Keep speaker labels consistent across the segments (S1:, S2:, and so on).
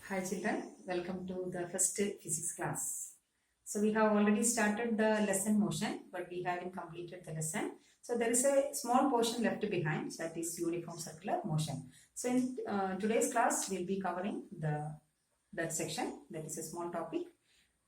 S1: Hi children, welcome to the first physics class. So we have already started the lesson motion, but we haven't completed the lesson. So there is a small portion left behind, that is uniform circular motion. So in today's class, we'll be covering that section, that is a small topic,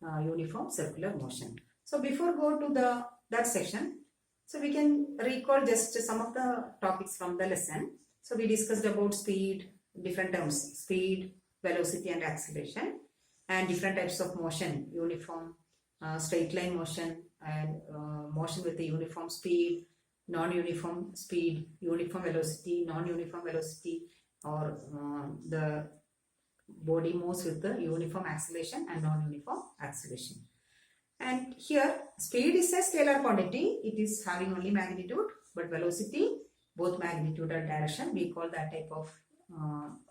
S1: uniform circular motion. So before go to that section, so we can recall just some of the topics from the lesson. So we discussed about speed, different terms, speed, velocity and acceleration, and different types of motion, uniform, straight line motion, and motion with a uniform speed, non-uniform speed, uniform velocity, non-uniform velocity, or the body moves with the uniform acceleration and non-uniform acceleration. And here speed is a scalar quantity, it is having only magnitude, but velocity both magnitude and direction, we call that type of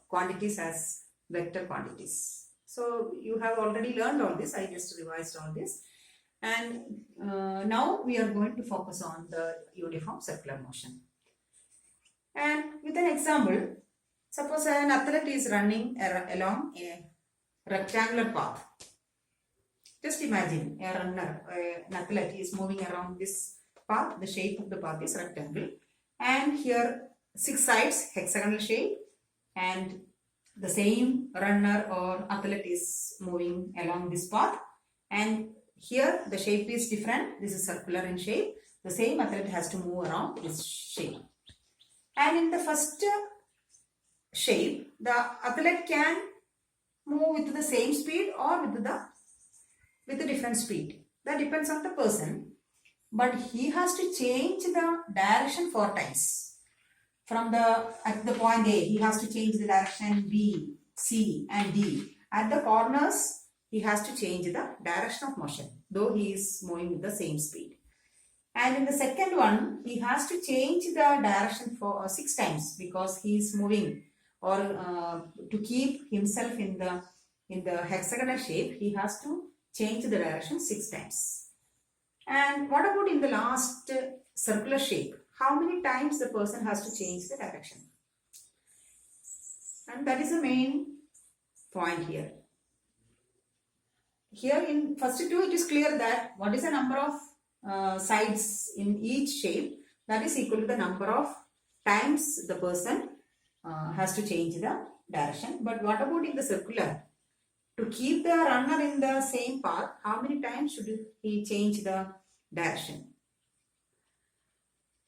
S1: quantities as vector quantities. So you have already learned all this, I just revised all this, and now we are going to focus on the uniform circular motion. And with an example, suppose an athlete is running along a rectangular path. Just imagine a runner, an athlete is moving around this path, the shape of the path is rectangle, and here 6 sides, hexagonal shape, and the same runner or athlete is moving along this path, and here the shape is different, this is circular in shape, the same athlete has to move around this shape. And in the first shape, the athlete can move with the same speed or with a different speed. That depends on the person, but he has to change the direction 4 times. From at the point A, he has to change the direction B, C and D. At the corners, he has to change the direction of motion, though he is moving with the same speed. And in the second one, he has to change the direction for 6 times because he is moving, or to keep himself in the hexagonal shape, he has to change the direction 6 times. And what about in the last circular shape? How many times the person has to change the direction? And that is the main point here. Here in first two, it is clear that what is the number of sides in each shape, that is equal to the number of times the person has to change the direction. But what about in the circular? To keep the runner in the same path, how many times should he change the direction?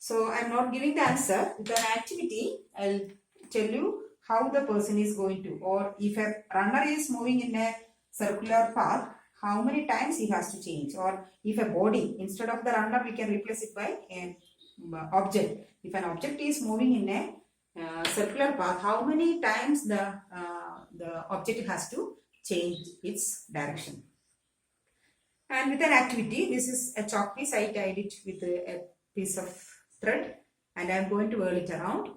S1: So I am not giving the answer. With an activity, I will tell you how the person is going to, or if a runner is moving in a circular path, how many times he has to change, or if a body, instead of the runner, we can replace it by an object. If an object is moving in a circular path, how many times the object has to change its direction. And with an activity, this is a chalk piece, I tied it with a piece of thread and I am going to whirl it around,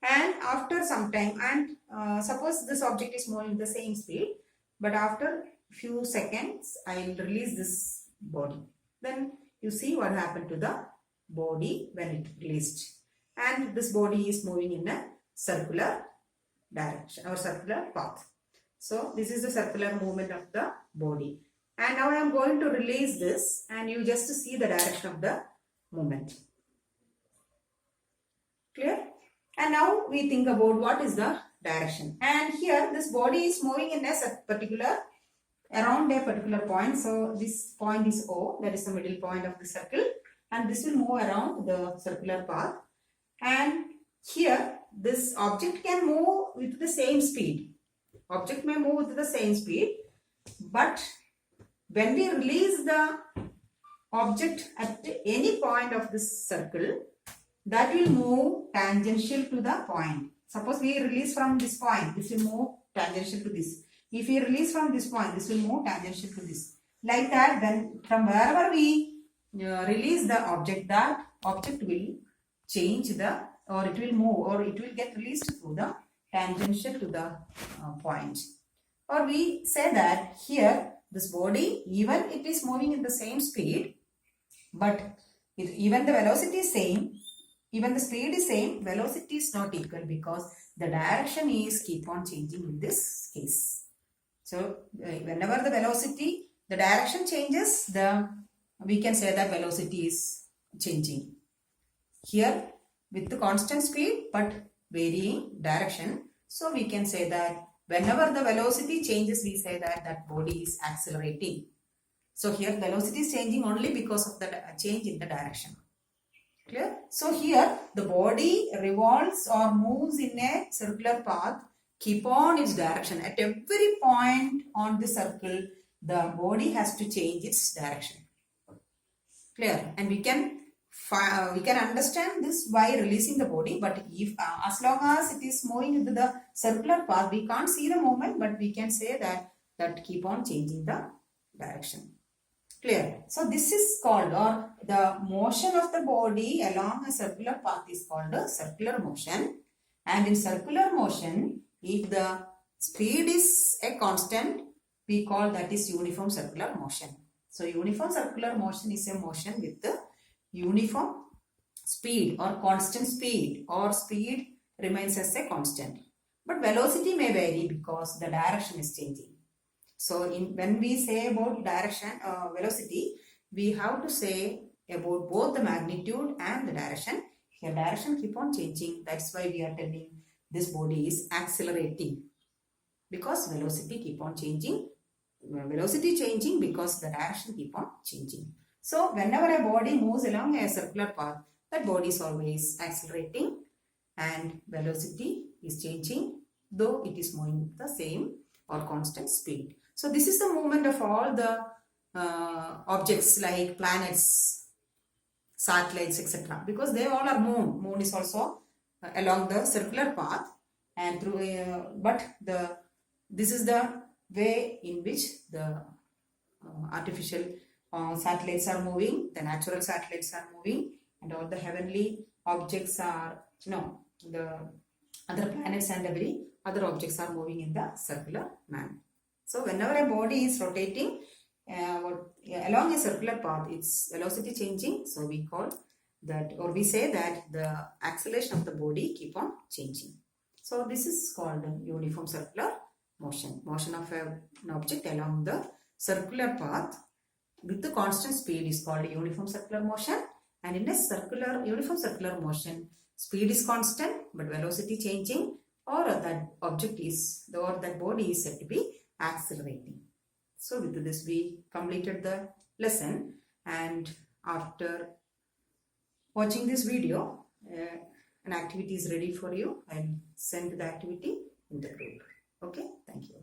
S1: and after some time, and suppose this object is moving the same speed, but after few seconds I will release this body. Then you see what happened to the body when it released, and this body is moving in a circular direction or circular path. So this is the circular movement of the body, and now I am going to release this and you just see the direction of the movement. Clear? And now we think about what is the direction. And here this body is moving in a particular, around a particular point. So this point is O, that is the middle point of the circle, and this will move around the circular path. And here this object can move with the same speed. Object may move with the same speed, but when we release the object at any point of this circle, that will move tangential to the point. Suppose we release from this point, this will move tangential to this. If we release from this point, this will move tangential to this. Like that, then from wherever we release the object, that object will change or it will move, or it will get released through the tangential to the point. Or we say that here, this body, even it is moving in the same speed, but even the velocity is same, even the speed is same, velocity is not equal because the direction is keep on changing in this case. So whenever the velocity, the direction changes, we can say that velocity is changing. Here with the constant speed but varying direction. So we can say that whenever the velocity changes, we say that that body is accelerating. So here velocity is changing only because of the change in the direction. Clear? So here the body revolves or moves in a circular path, keep on its direction. At every point on the circle, the body has to change its direction. Clear? And we can understand this by releasing the body, but if as long as it is moving into the circular path, we can't see the movement, but we can say that keep on changing the direction. Clear? So this is called, or the motion of the body along a circular path is called a circular motion. And in circular motion, if the speed is a constant, we call that is uniform circular motion. So uniform circular motion is a motion with the uniform speed or constant speed, or speed remains as a constant. But velocity may vary because the direction is changing. So when we say about direction, velocity, we have to say about both the magnitude and the direction. Here direction keep on changing. That's why we are telling this body is accelerating, because velocity keep on changing. Velocity changing because the direction keep on changing. So whenever a body moves along a circular path, that body is always accelerating and velocity is changing, though it is moving with the same or constant speed. So this is the movement of all the objects like planets, satellites, etc. Because they all are moon. Moon is also along the circular path, and through this is the way in which the artificial satellites are moving, the natural satellites are moving, and all the heavenly objects are, the other planets and every other objects are moving in the circular manner. So whenever a body is rotating along a circular path, its velocity changing. So we call that, or we say that the acceleration of the body keep on changing. So this is called uniform circular motion. Motion of an object along the circular path with the constant speed is called uniform circular motion. And in a uniform circular motion, speed is constant but velocity changing, or that object is, or that body is said to be accelerating. So with this we completed the lesson, and after watching this video, an activity is ready for you. I'll send the activity in the group. Okay, thank you.